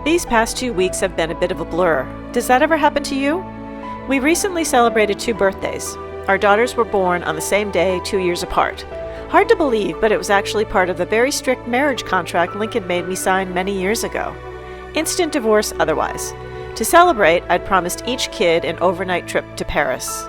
These past 2 weeks have been a bit of a blur. Does that ever happen to you? We recently celebrated 2 birthdays. Our daughters were born on the same day, 2 years apart. Hard to believe, but it was actually part of the very strict marriage contract Lincoln made me sign many years ago. Instant divorce otherwise. To celebrate, I'd promised each kid an overnight trip to Paris.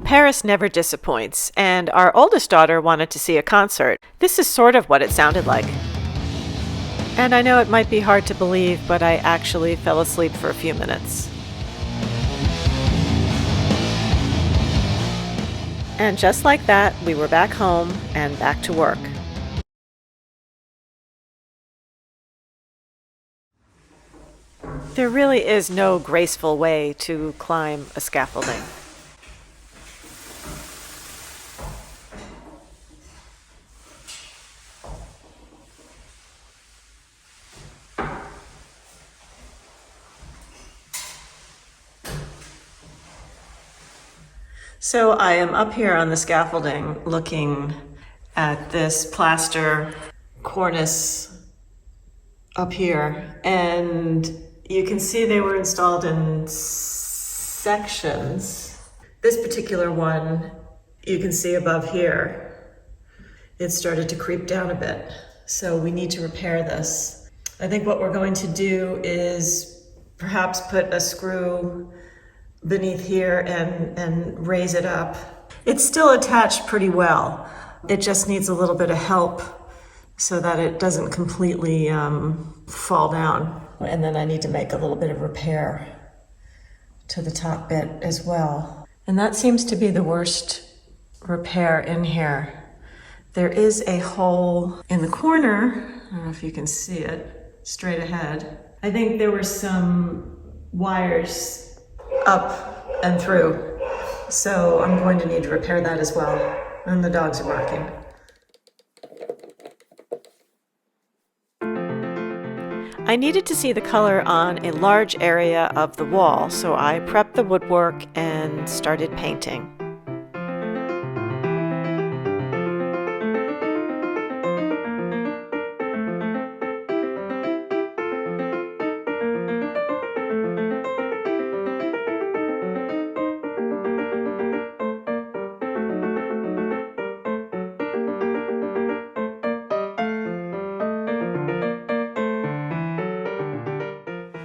Paris never disappoints, and our oldest daughter wanted to see a concert. This is sort of what it sounded like. And I know it might be hard to believe, but I actually fell asleep for a few minutes. And just like that, we were back home and back to work. There really is no graceful way to climb a scaffolding. So I am up here on the scaffolding looking at this plaster cornice up here, and you can see they were installed in sections. This particular one, you can see above here, it started to creep down a bit. So we need to repair this. I think what we're going to do is perhaps put a screw beneath here and raise it up. It's still attached pretty well. It just needs a little bit of help so that it doesn't completely fall down. And then I need to make a little bit of repair to the top bit as well. And that seems to be the worst repair in here. There is a hole in the corner. I don't know if you can see it straight ahead. I think there were some wires up and through, so I'm going to need to repair that as well. And the dogs are barking. I needed to see the color on a large area of the wall, so I prepped the woodwork and started painting.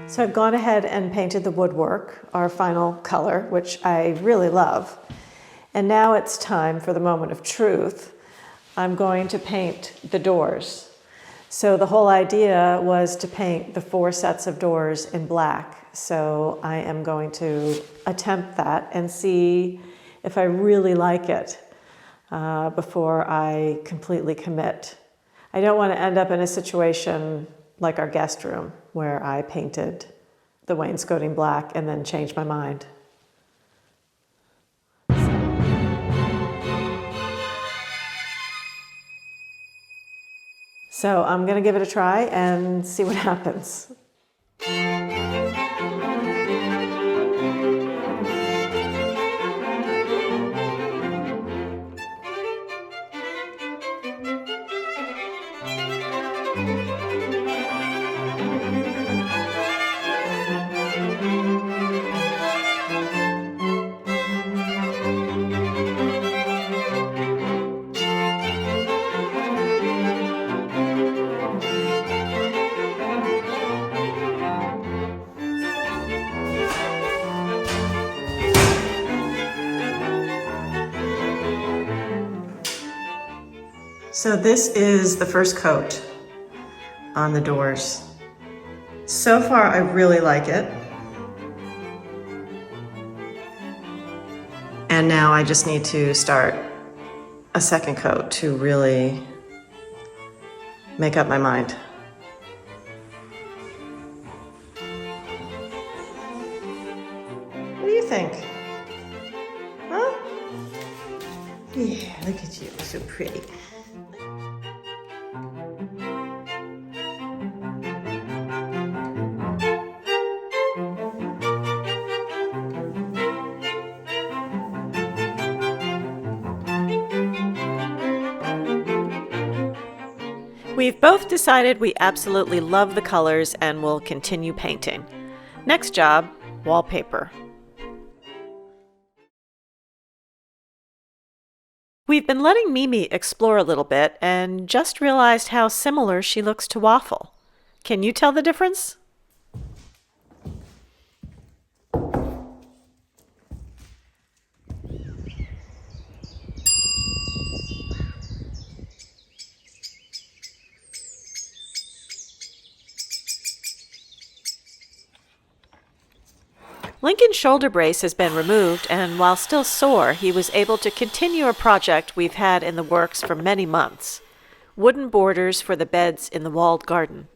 So I've gone ahead and painted the woodwork, our final color, which I really love. And now it's time for the moment of truth. I'm going to paint the doors. So the whole idea was to paint the 4 sets of doors in black. So I am going to attempt that and see if I really like it before I completely commit. I don't want to end up in a situation like our guest room, where I painted the wainscoting black and then changed my mind. So I'm gonna give it a try and see what happens. So this is the first coat on the doors. So far, I really like it. And now I just need to start a second coat to really make up my mind. What do you think? Huh? Yeah, look at you, so pretty. We've both decided we absolutely love the colors and will continue painting. Next job, wallpaper. We've been letting Mimi explore a little bit and just realized how similar she looks to Waffle. Can you tell the difference? Lincoln's shoulder brace has been removed, and while still sore, he was able to continue a project we've had in the works for many months: wooden borders for the beds in the walled garden.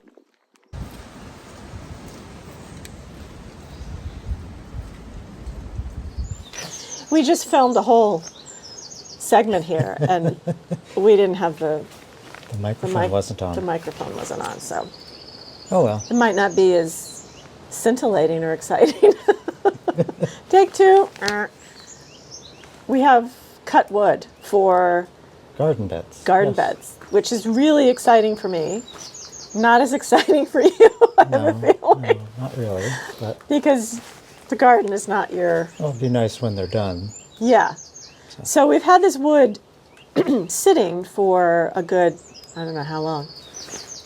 We just filmed a whole segment here, and we didn't have the microphone wasn't on. The microphone wasn't on, so Oh well. it might not be as scintillating or exciting. Take two. We have cut wood for Garden beds. garden beds, which is really exciting for me. Not as exciting for you, I have a feeling. No, not really. But Because the garden is not your... it'll be nice when they're done. Yeah. So we've had this wood sitting for a good, I don't know how long.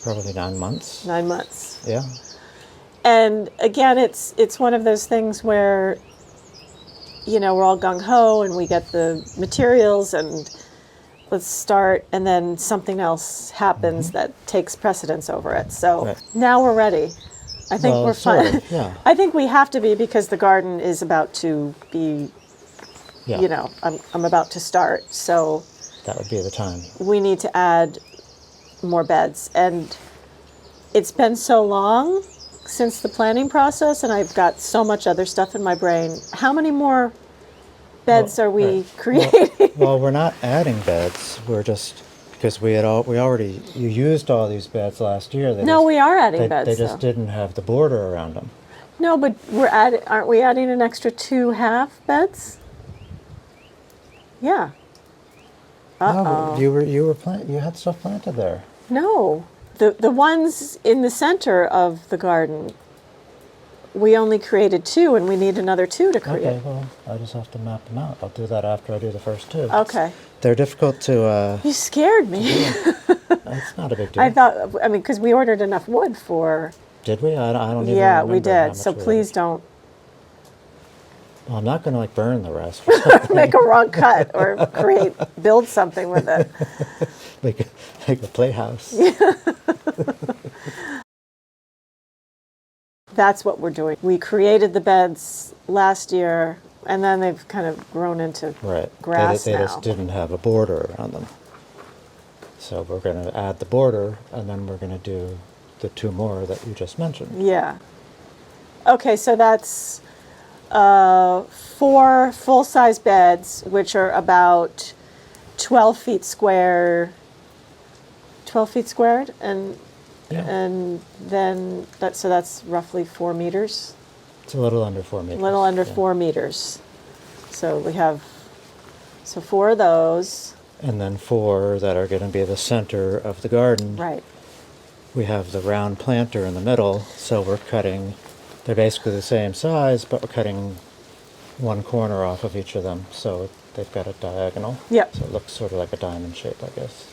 Probably 9 months. 9 months. Yeah. And again, it's one of those things where, you know, we're all gung-ho and we get the materials and let's start, and then something else happens that takes precedence over it. So now we're ready. I think we're fine. Yeah. I think we have to be, because the garden is about to be, you know, I'm about to start. So that would be the time. we need to add more beds. And it's been so long since the planning process, and I've got so much other stuff in my brain. How many more beds are we creating? Well, we're not adding beds. We're just, because you used all these beds last year. We are adding beds. They just didn't have the border around them. No, but aren't we adding an extra 2 half beds? Yeah. No, you had stuff planted there. No. The ones in the center of the garden, we only created 2, and we need another 2 to create. Okay, well, I just have to map them out. I'll do that after I do the first 2. Okay. They're difficult to... You scared me. It's not a big deal. I mean, because we ordered enough wood for... Did we? I don't even Yeah, remember we how did. much So we please ordered. don't Well, I'm not going to burn the rest. make a wrong cut or build something with it. Make a playhouse. That's what we're doing. We created the beds last year, and then they've kind of grown into grass They now. just didn't have a border around them. So we're going to add the border, and then we're going to do the 2 more that you just mentioned. Yeah. Okay, so that's 4 full-size beds, which are about 12 feet square. 12 feet squared, and then that's roughly 4 meters. It's a little under 4 meters. A little under 4 meters. So we have 4 of those. And then 4 that are going to be the center of the garden. Right. We have the round planter in the middle, so we're cutting, they're basically the same size, but we're cutting 1 corner off of each of them, so they've got a diagonal. Yep. So it looks sort of like a diamond shape, I guess.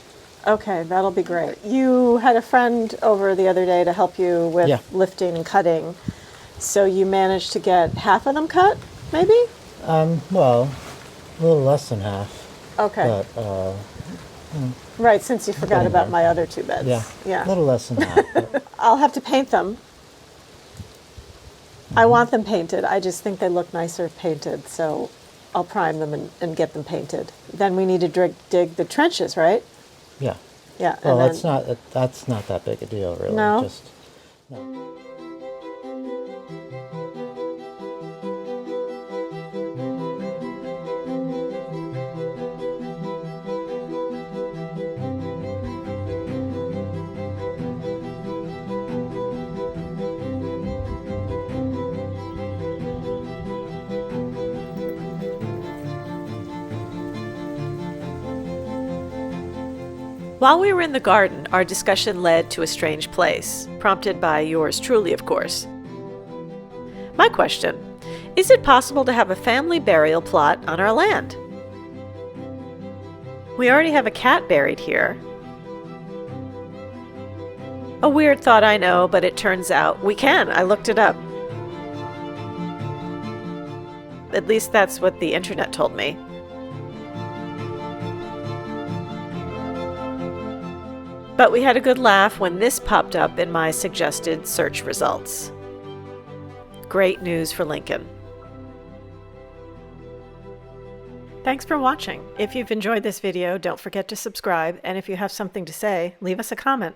Okay, that'll be great. You had a friend over the other day to help you with lifting and cutting, so you managed to get half of them cut, maybe? Well, a little less than half. Okay. But Right, since you forgot Getting about there. my other two beds. Yeah, Yeah. a little less than that. But I'll have to paint them. I want them painted. I just think they look nicer if painted, so I'll prime them and get them painted. Then we need to dig the trenches, right? yeah. Yeah. Well, and that's not that big a deal, really. No? Just no. While we were in the garden, our discussion led to a strange place, prompted by yours truly, of course. My question: is it possible to have a family burial plot on our land? We already have a cat buried here. A weird thought, I know, but it turns out we can. I looked it up. At least that's what the internet told me. But we had a good laugh when this popped up in my suggested search results. Great news for Lincoln. Thanks for watching. If you've enjoyed this video, don't forget to subscribe, and if you have something to say, leave us a comment.